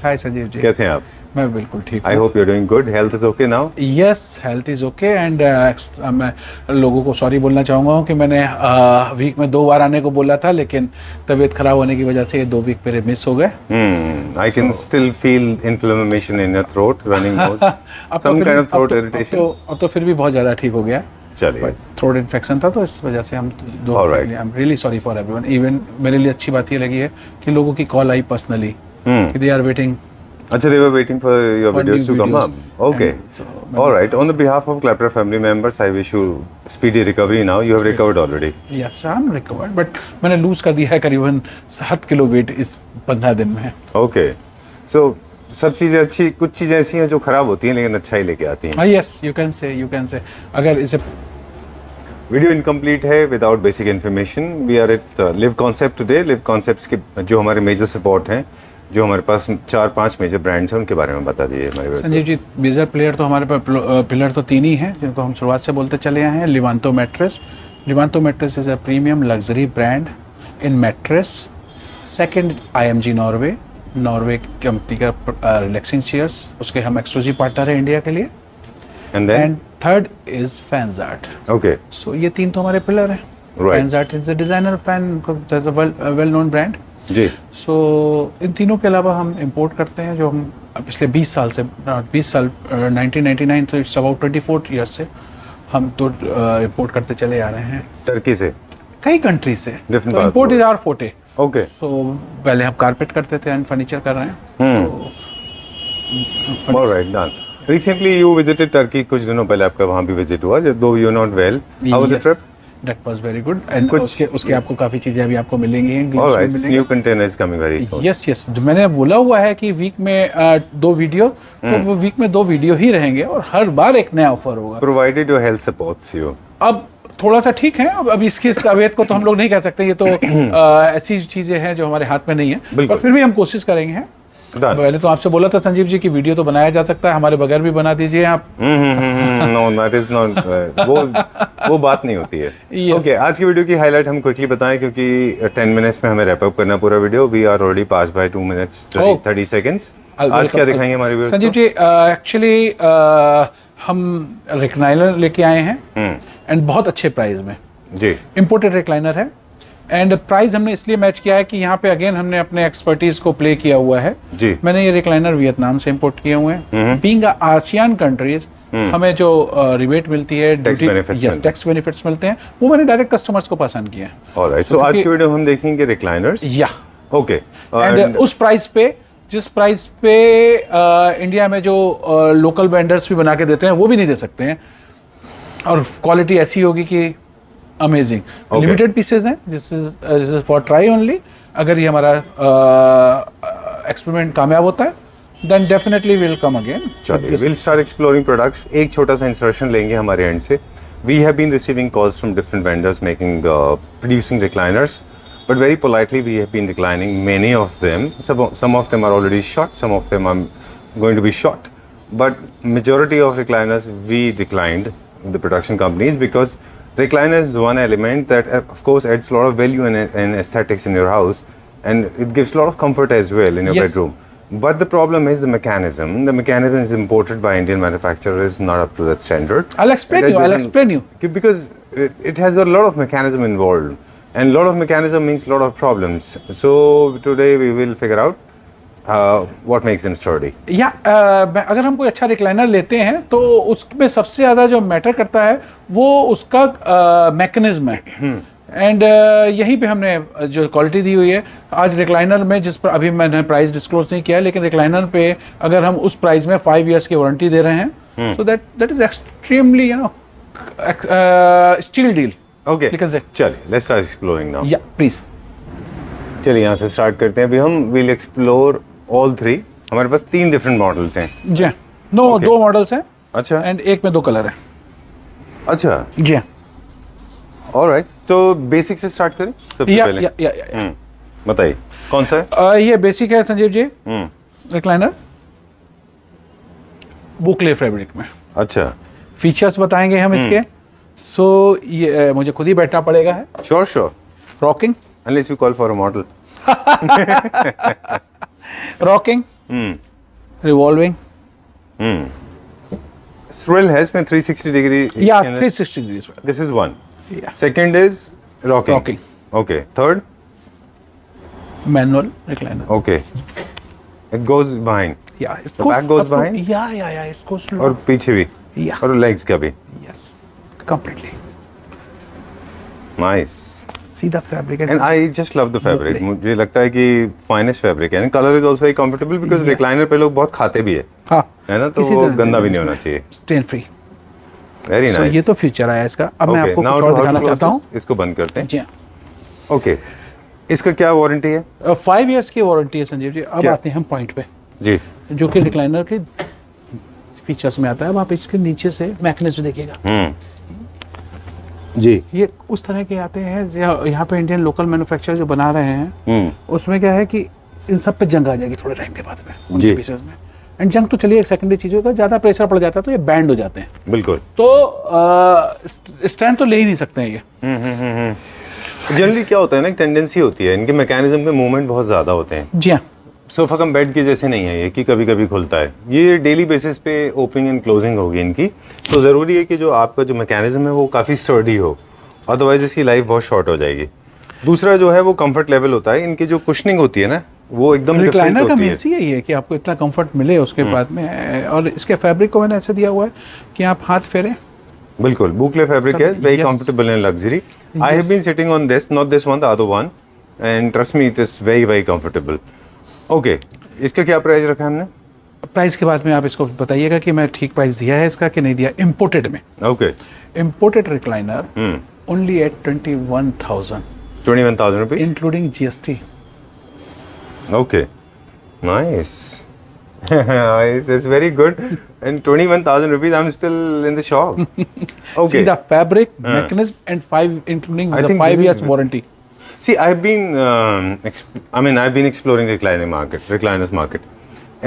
हाय संजीव जी, कैसे हैं आप? मैं बिल्कुल ठीक आई हूँ। Hope you are doing good. Health is okay now? Yes, health is okay and मैं लोगों को सॉरी बोलना चाहूँगा कि मैंने वीक में 2 बार आने को बोला था, लेकिन तबीयत खराब होने की वजह से ये 2 वीक मेरे मिस हो गए। I can still feel inflammation in your throat, running nose, some kind of throat irritation. अब तो फिर भी बहुत ज़्यादा ठीक हो गया। चलिए. थ्रोट इन्फेक्शन था, तो इस वजह से हम I am really sorry for everyone. Even मेरे लिए अच्छी बात ये लगी है कि लोगों की कॉल आई पर्सनली कि they are waiting. Achha, they were waiting for your videos to come up. Okay. So, All right. On the behalf of Clapper family members, I wish you speedy recovery now. You have recovered already. Yes, I'm recovered, but मैंने loose कर दिया है करीबन 7 kilo weight इस 15 दिन में. Okay. So सब चीज़ें अच्छी, कुछ चीज़ें ऐसी हैं जो खराब होती हैं लेकिन अच्छा ही लेके आती हैं. Yes, you can say. अगर इसे वीडियो इनकम्प्लीट है without basic information. We are at live concept today. Live concepts के जो हमारे मेजर सपोर्ट हैं, जो हमारे पास 4-5 मेजर ब्रांड्स हैं, उनके बारे में बता दीजिए हमारे. संजीव जी, मेजर प्लेयर तो हमारे पास पिलर तो 3 ही हैं, जिनको हम शुरुआत से बोलते चले आए हैं. Livanto mattress. Livanto mattress is a premium luxury brand in mattress. Second, IMG Norway company का रिलैक्सिंग चेयर्स, उसके हम एक्सक्लूसिव पार्टनर हैं इंडिया के लिए. And third is Fanzart. Okay. So ये 3 तो हमारे पिलर हैं. Fanzart is the designer fan, well known brand जी. सो इन तीनों के अलावा हम इंपोर्ट करते हैं, जो हम पिछले 20 साल से 1999, तो इट्स अबाउट 24 ईयर्स से हम तो इंपोर्ट करते चले आ रहे हैं. टर्की से, कई कंट्री से. Different तो import is our forte. Okay. So पहले हम कारपेट करते थे एंड फर्नीचर कर रहे हैं. Alright, done. Recently you visited Turkey. कुछ दिनों पहले आपका वहाँ भी विजिट हुआ, दो you not well. How was the trip? That was very good. And उसके आपको काफ़ी चीज़ें अभी आपको मिलेंगी. Alright, new container is coming very soon. Yes. मैंने बोला हुआ है कि वीक में 2 वीडियो, तो वो वीक में 2 वीडियो ही रहेंगे और हर बार एक नया ऑफर होगा. Provided your health supports you. अब थोड़ा सा ठीक है. अब इसकी तबीयत को तो हम लोग नहीं कह सकते. ये तो ऐसी चीज़ें हैं जो हमारे हाथ में नहीं है, पर फिर भी हम कोशिश करेंगे. पहले तो आपसे बोला था संजीव जी कि वीडियो तो बनाया जा सकता है, हमारे बगैर भी बना दीजिए आप. No, that is not. वो बात नहीं होती है. Okay, आज की वीडियो की हाईलाइट हम क्विकली बताएं, क्योंकि 10 मिनट्स में हमें रैप अप करना पूरा video. We are already past by 2 minutes 30 seconds. आज क्या दिखाएंगे हमारे व्यूअर्स को? संजीव जी, एक्चुअली हम रिक्लाइनर लेके आए हैं एंड बहुत अच्छे प्राइस में. जी. इंपोर्टेड रिक्लाइनर है एंड प्राइस हमने इसलिए मैच किया है कि यहाँ पे अगेन हमने अपने एक्सपर्टीज को प्ले किया हुआ है. जी. मैंने ये रिक्लाइनर वियतनाम से इंपोर्ट किए हुए हैं. बीइंग आसियान कंट्रीज, हमें जो रिबेट मिलती है, टैक्स बेनिफिट्स मिलते हैं, वो मैंने डायरेक्ट कस्टमर्स को पसंद किए हैं. ऑलराइट. सो आज की वीडियो हम देखेंगे रिक्लाइनर्स. या ओके. एंड उस प्राइस पे, जिस प्राइस पे इंडिया में जो लोकल वेंडर्स भी बना के देते हैं वो भी नहीं दे सकते हैं, और क्वालिटी ऐसी होगी कि अमेजिंग. लिमिटेड पीसेज हैं, this is for try only. अगर ये हमारा एक्सपेरिमेंट कामयाब होता है, then definitely will come again. चलिए, विल स्टार्ट एक्सप्लोरिंग प्रोडक्ट्स. एक छोटा सा इंस्ट्रक्शन लेंगे हमारे एंड से. We have been receiving calls from different vendors making producing recliners, but very politely we have been declining many of them. Some of them are already shot, some of them are going to be shot, but majority of recliners we declined, the production companies, because recliner is one element that of course adds a lot of value and aesthetics in your house, and it gives a lot of comfort as well in your bedroom. But the problem is the mechanism. The mechanism is imported by Indian manufacturers, not up to that standard. I'll explain you. Because it has got a lot of mechanism involved. And a lot of mechanism means a lot of problems. So today we will figure out what makes them sturdy. अगर हम कोई अच्छा recliner लेते हैं तो उसमें सबसे ज़्यादा जो मैटर करता है वो उसका मैकेनिज्म है. एंड यहीं पे हमने जो क्वालिटी दी हुई है आज रिक्लाइनर में, जिस पर अभी मैंने प्राइस डिस्क्लोज नहीं किया है, लेकिन रिक्लाइनर पे अगर हम उस प्राइस में 5 इयर्स की वारंटी दे रहे हैं, so that is extremely steal deal. Okay. चलिए, लेट्स स्टार्ट एक्सप्लोरिंग नाउ. या प्लीज. चलिए यहाँ से स्टार्ट करते हैं. अभी हम विल एक्सप्लोर ऑल 3. हमारे पास 3 डिफरेंट मॉडल्स हैं. जी. 2 मॉडल्स हैं. अच्छा. एंड एक में 2 कलर हैं. अच्छा. जी. ऑलराइट. तो बेसिक से स्टार्ट करें सबसे पहले. बताइए कौन सा है? ये बेसिक है संजीव जी. रिक्लाइनर बुकले फैब्रिक में. अच्छा. फीचर्स बताएंगे हम इसके. सो ये मुझे खुद ही बैठना पड़ेगा है. Sure. Rocking. Unless you call for a model. Rocking. Revolving, Swirl है इसमें 360 degree. या 360 degree. This is one. Yeah. Second is rocking. Rocking. Okay. Third. Manual recliner. Okay. It goes behind. या The back goes behind? या it goes और पीछे भी. Yeah. और legs का भी. Yes completely. Nice. See the fabric And I just love the fabric. मुझे लगता है कि finest fabric है. And color is also very comfortable because recliner पे लोग बहुत खाते भी है. हाँ, है ना, तो किसी वो तरह गंदा से भी नहीं होना चाहिए. Stain free. Very So, nice. ये तो फ्यूचर आया इसका। अब मैं Okay. आपको Now कुछ to और how to दिखाना चाहता हूँ। process. इसको बंद करते हैं. जी हाँ, Okay. इसका क्या वारंटी है? 5 इयर्स की वारंटी है संजीव जी। अब क्या? आते हैं हम पॉइंट पे, जी. जो कि रिक्लाइनर के फीचर्स में आता है। अब आप इसके नीचे से मैकेनिज्म देखिएगा, जी. ये उस तरह के आते हैं। यहाँ पे इंडियन लोकल मैन्युफैक्चरर जो बना रहे हैं, उसमें क्या है कि इन सब पे जंग आ जाएगी थोड़े टाइम के बाद में उनके पीसेस में। एंड जंग तो चलिए एक सेकेंडरी चीज़ होगा, ज़्यादा प्रेशर पड़ जाता है तो ये बैंड हो जाते हैं। बिल्कुल. तो स्ट्रेंथ तो ले ही नहीं सकते हैं ये। जनरली क्या होता है ना, एक टेंडेंसी होती है, इनके मैकेनिज्म पे मूवमेंट बहुत ज़्यादा होते हैं. जी हाँ, सोफा कम बेड के जैसे नहीं है ये कि कभी कभी खुलता है. ये डेली बेसिस पे ओपनिंग एंड क्लोजिंग होगी इनकी. तो ज़रूरी है कि जो आपका जो मैकेनिज्म है वो काफ़ी स्टर्डी हो, अदरवाइज इसकी लाइफ बहुत शॉर्ट हो जाएगी. दूसरा जो है वो कंफर्ट लेवल होता है. इनकी जो कुशनिंग होती है ना, वो एकदम डिफरेंट रिक्लाइनर का होती है. मेन यही है कि आपको इतना कंफर्ट मिले उसके बाद में। और इसके फैब्रिक को मैंने ऐसे दिया हुआ है कि आप हाथ फेरें। बिल्कुल बुकले फैब्रिक है, very Yes. Comfortable and luxury. I have been sitting on this, not this one, the other one, and trust me it is very very comfortable. Okay, इसका क्या प्राइस रखा है हमने? प्राइस के बाद में आप इसको बताइएगा कि मैं ठीक प्राइस दिया है इसका कि नहीं दिया। इम्पोर्टेड में, okay. Imported recliner only at 21,000 21,000 rupees including GST। Okay, nice. It's very good. And 21,000 rupees, I'm still in the shop. Okay. See the fabric, mechanism, and 5 including I the think 5 this years is- warranty. See, I've been, I've been exploring recliners market,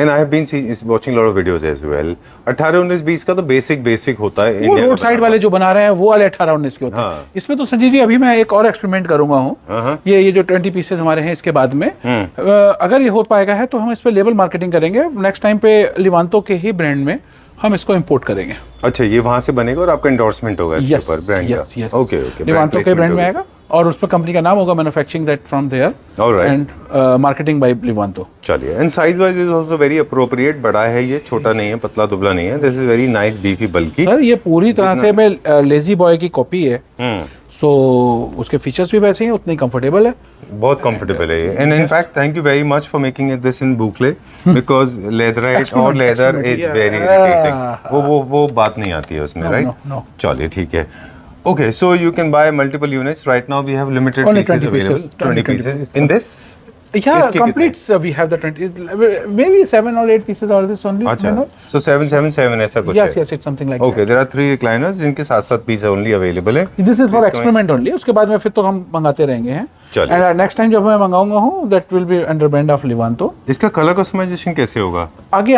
and I have been watching a lot of videos as well. 18-19-20 का तो basic होता है. वो India road का side वाले जो बना रहे हैं वो वाले 18-19 के होते हैं। हाँ। इसमें तो संजीव जी अभी मैं एक और एक्सपेरिमेंट करूंगा हूँ। ये जो 20 पीसेस हमारे हैं इसके बाद में अगर ये हो पाएगा है तो हम इस पे लेबल मार्केटिंग करेंगे। नेक्स्ट टाइम पे लिवांतो के ही ब्रांड में हम इसको इंपोर्ट करेंगे। अच्छा, ये वहां से बनेगा और आपका एंडोर्समेंट होगा इसके यस ऊपर ब्रांड यस का. Yes, okay okay. लिवांतो के ब्रांड में आएगा और उस पर कंपनी का नाम होगा manufacturing that from there Alright. And marketing by Livanto. चलिए. And size wise is also very appropriate. बड़ा है ये, छोटा नहीं है, पतला दुबला नहीं है. This is very nice beefy बल्कि. सर ये पूरी तरह से मैं लेजी बॉय की कॉपी है। सो उसके फीचर्स भी वैसे ही उतने ही कंफर्टेबल है। बहुत कंफर्टेबल है ये. And in fact thank you very much for making it this in boucle, because leatherite और लेदर इज वेरी इरिटेटिंग. वो बात नहीं आती है उसमें, राइट? no. चलिए ठीक है. Okay, so you can buy multiple units. Right now we have limited Only pieces 20 available. pieces. 20 20 pieces. pieces. In this? Yeah, इसके complete we have the 20, maybe 7 or 8 pieces or this only. अच्छा. you know? So 777 ऐसा कुछ Yes, है. yes, it's something like Okay, there are 3 recliners जिनके 7 piece only available है. that. This is for experiment only. उसके बाद में फिर तो हम मंगाते रहेंगे हैं। चलिए. And next time जब मैं मंगाऊंगा हूँ, that will be under brand of Livanto. इसका कलर कस्टमाइजेशन कैसे होगा? आगे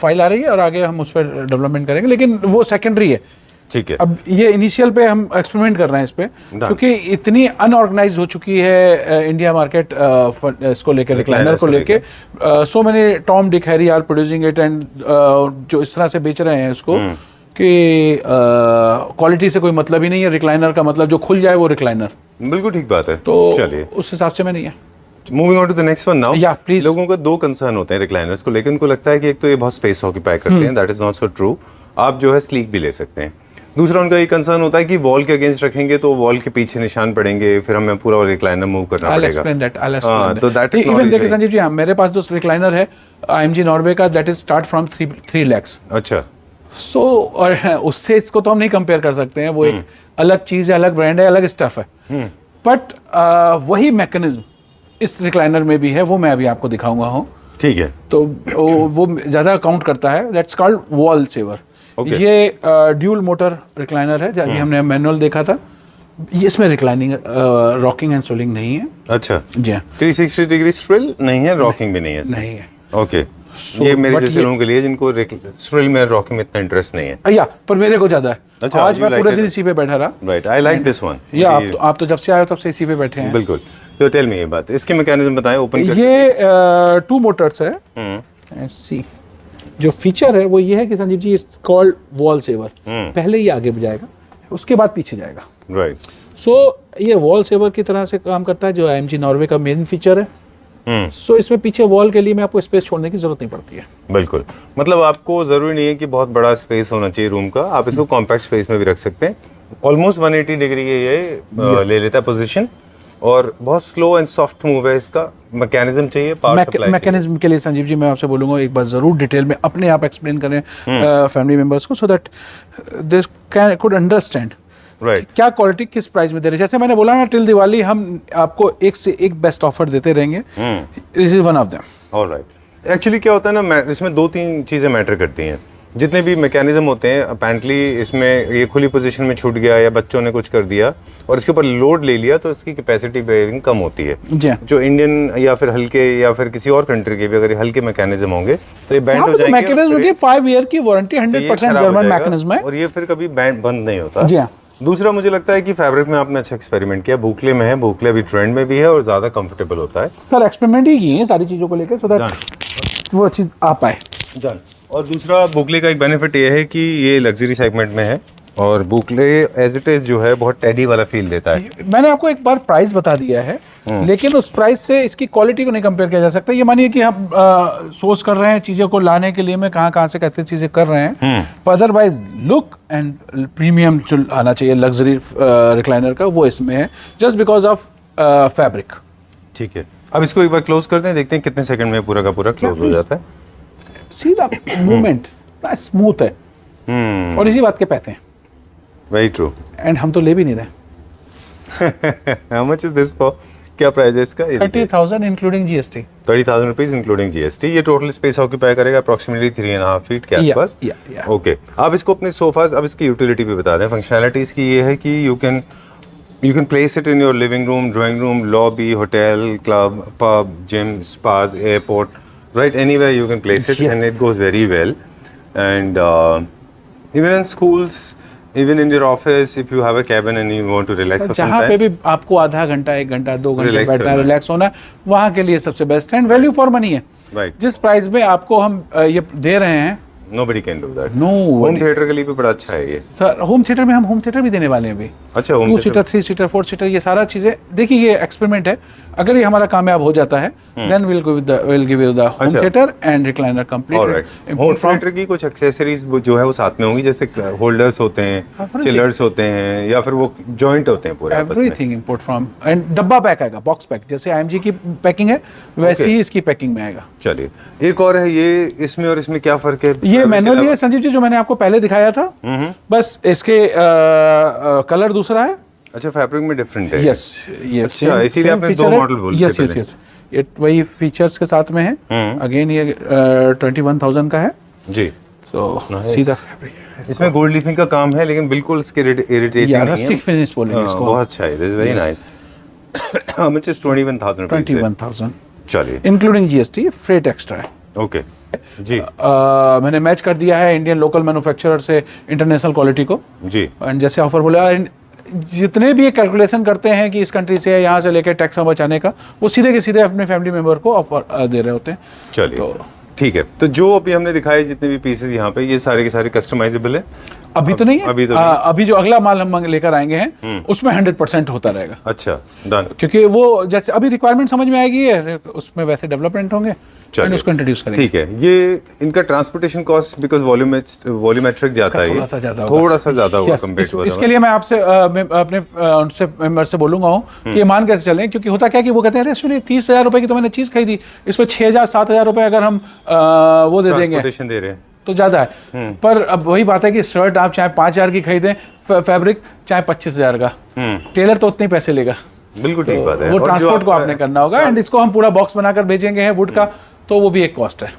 फाइल आ रही है और आगे हम उस पर डेवलपमेंट करेंगे, लेकिन वो सेकेंडरी है। ठीक है. अब ये इनिशियल पे हम एक्सपेरिमेंट कर रहे हैं इस पे, क्योंकि इतनी अनऑर्गेनाइज हो चुकी है इंडिया मार्केट इसको लेके, रिक्लाइनर को लेके। So many Tom Dick Harry are producing it and जो इस तरह से बेच रहे हैं इसको कि क्वालिटी से कोई मतलब ही नहीं है। रिक्लाइनर का मतलब जो खुल जाए वो रिक्लाइनर। बिल्कुल ठीक बात है. तो चलिए. उस हिसाब से मैं नहीं है। Moving on to the next one now. Yeah, please. लोगों का 2 कंसर्न होते हैं रिक्लाइनर्स को लेकर. उनको लगता है कि एक तो ये बहुत स्पेस ऑक्यूपाई करते हैं, that is not so true. आप जो है स्लीक भी ले सकते हैं. दूसरा उनका ये कंसर्न होता है कि वॉल के अगेंस्ट रखेंगे तो वॉल के पीछे निशान पड़ेंगे, फिर हमें पूरा रिक्लाइनर मूव करना I'll पड़ेगा. explain that. I'll हाँ, explain तो that. that is not Even देखिए really- संजीव जी, हाँ, मेरे पास जो रिक्लाइनर है IMG नॉर्वे का, that is start from 3 lakhs. अच्छा. सो और उससे इसको तो हम नहीं कंपेयर कर सकते हैं। वो एक अलग चीज़ है, अलग ब्रांड है, अलग स्टफ है। बट वही मैकेनिज्म इस रिक्लाइनर में भी है, वो मैं अभी आपको दिखाऊंगा हूँ। ठीक है. तो वो ज़्यादा काउंट करता है। That's called wall saver. Okay. ये ड्यूल मोटर रिक्लाइनर है, अभी हमने मैनुअल देखा था। ये इसमें रिक्लाइनिंग रॉकिंग एंड सोलिंग नहीं है। अच्छा. जी हाँ, 360 डिग्री स्विल नहीं है, रॉकिंग भी नहीं है इसमें. नहीं है। ओके. ये मेरे but जैसे ये- लोगों के लिए जिनको स्विल में रॉकिंग में इतना इंटरेस्ट नहीं है. या पर मेरे को ज़्यादा है। अच्छा, आज you मैं like पूरे it? दिन इसी पे बैठा रहा। Right. I like this one. या आप तो जब से आए हो तब से इसी पे बैठे हैं। बिल्कुल. तो टेल मी ये बात, इसके मैकेनिज्म बताएं. ओपन ये 2 मोटर्स है एंड सी जो फीचर है वो ये है कि Sanjeev ji it's called wall saver. पहले ये आगे जाएगा, उसके बाद पीछे जाएगा। राइट। सो ये वॉल सेवर की तरह से काम करता है, जो AMG नॉर्वे का मेन फीचर है। सो इसमें पीछे वॉल के लिए में आपको स्पेस छोड़ने की जरूरत नहीं पड़ती है। बिल्कुल, मतलब आपको जरूरी नहीं है कि बहुत बड़ा स्पेस होना चाहिए रूम का, आप इसको कॉम्पैक्ट स्पेस में भी रख सकते हैं। ऑलमोस्ट 180 डिग्री ये ले लेता है पोजीशन, और बहुत स्लो एंड सॉफ्ट मूव है इसका। मैकेनिज्म चाहिए, पावर सप्लाई मैकेनिज्म के लिए संजीव जी मैं आपसे बोलूंगा एक बार जरूर डिटेल में अपने आप एक्सप्लेन करें फैमिली मेंबर्स को, so that they could understand right क्या क्वालिटी किस प्राइस में दे रहे हैं। जैसे मैंने बोला ना, टिल दिवाली हम आपको एक से एक बेस्ट ऑफर देते रहेंगे। This is one of them. Alright. Actually क्या होता है ना, इसमें 2-3 चीज़ें मैटर करती हैं। जितने भी मैकेनिज्म होते हैं, अपेरेंटली इसमें ये खुली पोजीशन में छूट गया या बच्चों ने कुछ कर दिया और इसके ऊपर लोड ले लिया तो इसकी कैपेसिटी बेयरिंग कम होती है। जी जो इंडियन या फिर हल्के या फिर किसी और कंट्री के भी अगर ये हल्के मैकेनिज्म होंगे तो ये बैंड हो जाएंगे। मैकेनिज्म की 5 ईयर की वारंटी 100% जर्मन मैकेनिज्म है, और ये फिर कभी बैंड बंद नहीं होता। जी हाँ। दूसरा मुझे लगता है कि फैब्रिक में आपने अच्छा एक्सपेरिमेंट किया। बुकले में है, बुकले अभी ट्रेंड में भी है और ज़्यादा कंफर्टेबल होता है। सर एक्सपेरिमेंट ही किए हैं सारी चीज़ों को लेकर, सो दैट वो चीज़ आ पाए। जान। और दूसरा बुकले का एक बेनिफिट ये है कि ये लग्जरी सेगमेंट में है और बुकले एज इट इज जो है बहुत टेडी वाला फील देता है। मैंने आपको एक बार प्राइस बता दिया है, लेकिन उस प्राइस से इसकी क्वालिटी को नहीं कंपेयर किया जा सकता। ये मानिए कि हम सोर्स कर रहे हैं चीज़ों को लाने के लिए, मैं कहाँ से कैसे चीज़ें कर रहे हैं, पर अदरवाइज लुक एंड प्रीमियम जो आना चाहिए लग्जरी रिक्लाइनर का, वो इसमें है जस्ट बिकॉज ऑफ फैब्रिक। ठीक है, अब इसको एक बार क्लोज करते हैं, देखते हैं कितने सेकंड में पूरा का पूरा क्लोज हो जाता है। सीधा मूवमेंट स्मूथ है और इसी बात के पैसे हैं। Very true. एंड हम तो ले भी नहीं रहे। How much is this for? क्या प्राइस है इसका? 30,000 including GST। 30,000 rupees including GST। ये टोटल स्पेस ऑक्यूपाई करेगा अप्रोक्सीमेटली 3.5 फीट के आसपास। ओके, आप इसको अपने सोफाज, अब इसकी यूटिलिटी भी बता दें। फंक्शनैलिटी इसकी ये है कि you can place it in your living room, drawing room, lobby, hotel, club, pub, gym, spas, airport, right, anywhere you can place it, and it goes very well. And even in schools, even in your office, if you have a cabin and you want to relax for some जहाँ time, पे भी आपको आधा घंटा, 1 घंटा, 2 घंटे बैठना है, रिलैक्स होना है, वहाँ के लिए सबसे बेस्ट है। वैल्यू फॉर मनी है। right, जिस प्राइस में आपको हम ये दे रहे हैं, nobody can do that. No home theatre के लिए भी बड़ा अच्छा है ये। सर होम थिएटर में हम होम थिएटर भी देने वाले हैं अभी। अच्छा, होम 2 सीटर, 3 सीटर, 4 सीटर, ये सारा चीजें देखिए, ये एक्सपेरिमेंट है। अगर ये हमारा कामयाब हो जाता है, then will give you the home theatre and recliner complete. Home theatre की कुछ एक्सेसरीज जो है वो साथ में होंगी, जैसे होल्डर्स होते हैं, चिलर्स होते हैं, या फिर वो जॉइंट होते हैं पूरे आपस में। एवरीथिंग इंपोर्ट फ्रॉम, एंड डब्बा पैक आएगा, बॉक्स पैक, जैसे AMG की पैकिंग है वैसे ही इसकी पैकिंग में आएगा। चलिए, एक और है ये, इसमें और इसमें क्या फर्क है? ये मैनुअली है संजीव जी, जो मैंने आपको पहले दिखाया था, बस इसके कलर दूसरा है। अच्छा, फैब्रिक में डिफरेंट है। यस, ये अच्छा, इसीलिए आपने 2 मॉडल बोले। यस यस यस, ये वही फीचर्स के साथ में है। अगेन ये 21,000 का है जी। तो सीधा फैब्रिक, इसमें गोल्ड लीफिंग का काम है, लेकिन बिल्कुल इसके इरिटेटिंग नहीं है। रस्टिक फिनिश बोलेंगे इसको। बहुत अच्छा है, very nice. How much is 21,000 rupees? 21,000 चलिए, इंक्लूडिंग GST, फ्रेट एक्स्ट्रा है। ओके जी। मैंने मैच कर दिया है इंडियन लोकल मैन्युफैक्चरर से इंटरनेशनल क्वालिटी को जी। एंड जैसे ऑफर बोला, जितने भी ये कैलकुलेशन करते हैं कि इस कंट्री से यहाँ से लेकर टैक्स में बचाने का, वो सीधे के सीधे अपने फैमिली मेंबर को ऑफर दे रहे होते हैं। चलिए, ठीक है। तो जो अभी हमने दिखाए जितने भी पीसेस यहाँ पे, ये सारे के सारे कस्टमाइजेबल है? अभी तो नहीं है, अभी तो नहीं। अभी जो अगला माल हम लेकर आएंगे हैं उसमें 100% होता रहेगा। अच्छा, डन। क्योंकि वो जैसे अभी रिक्वायरमेंट समझ में आएगी है, उसमें वैसे डेवलपमेंट होंगे, उसको इंट्रोड्यूस करेंगे। ठीक है, ये इनका ट्रांसपोर्टेशन कॉस्ट बिकॉज वॉल्यूमेट्रिक जाता है, थोड़ा सा ज्यादा होगा कंपेयर टू। इसके लिए मैं आपसे अपने उनसे मेंबर से बोलूंगा कि ये मान कर चलें, क्योंकि होता क्या कि वो कहते हैं, अरे 30,000 रुपए की तो मैंने चीज खरीदी, इसमें 6,000-7,000 रुपए अगर हम वो दे देंगे दे रहे हैं तो ज्यादा है। पर अब वही बात है कि शर्ट आप चाहे 5,000 की खरीदें, फैब्रिक चाहे 25,000 का, टेलर तो उतने ही पैसे लेगा। बिल्कुल ठीक बात है। वो ट्रांसपोर्ट को आपने करना होगा, एंड इसको हम पूरा बॉक्स बनाकर भेजेंगे हैं वुड का, तो वो भी एक कॉस्ट है।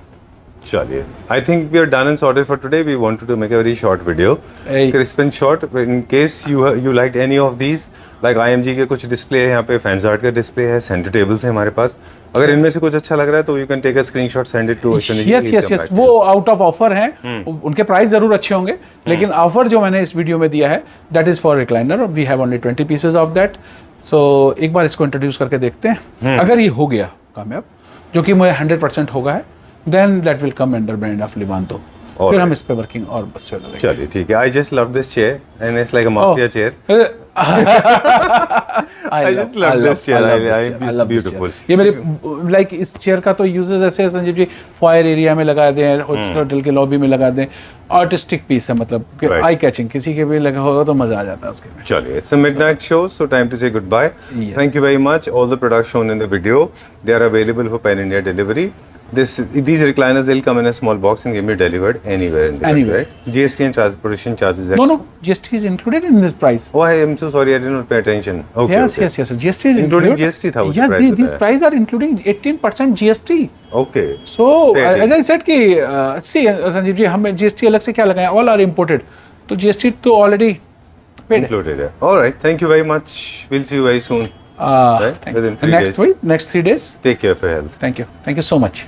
चलिए, I think we are done and sorted for today. We wanted to make a very short video, crisp and short. In case you liked any of these, like IMG के कुछ display है यहाँ पे, फैंसार्ट का display है, centre tables है हमारे पास। अगर इनमें से कुछ अच्छा लग रहा है तो you can take a screenshot, send it to us. Yes, वो आउट ऑफ ऑफर हैं, उनके प्राइस जरूर अच्छे होंगे, लेकिन ऑफर जो मैंने इस वीडियो में दिया है, that is for recliner. We have only 20 pieces of that. So एक बार इसको इंट्रोड्यूस करके देखते हैं। अगर ये हो गया कामयाब, जो कि मुझे 100% होगा है, then that will come under brand of Livanto. फिर Alright. हम इस पे वर्किंग और बस फिर करेंगे। चलिए ठीक है। I just love this chair and it's like a mafia chair. I just love this chair. It's beautiful. ये मेरे लाइक इस चेयर का तो यूजेस ऐसे है संजीव जी, फायर एरिया में लगा दें, होटल के लॉबी में लगा दें, आर्टिस्टिक पीस है, मतलब Right. आई कैचिंग, किसी के भी लगा होगा तो मजा आ जाता है उसके में। चलिए, it's a midnight show, so time to say goodbye. Yes. Thank you very much. All the products shown in the video, they are available for Pan India delivery. These recliners, they'll come in a small box and can be delivered anywhere in the country, Anywhere. right? GST and transportation charges. No, GST is included in this price. Oh, I am so sorry, I did not pay attention. Okay. Yes, okay. yes. GST is Including included. GST था वो जो Yeah, price these बताया। prices are including 18% GST. Okay. So, Fair as deal. I said कि see Sanjeev ji, हम GST अलग से क्या लगाएं, all are imported, तो GST तो already paid है। Included है। All right, thank you very much. We'll see you very soon. Right? Thank you. Within 3 Next days. week, next 3 days. Take care of your health. Thank you so much.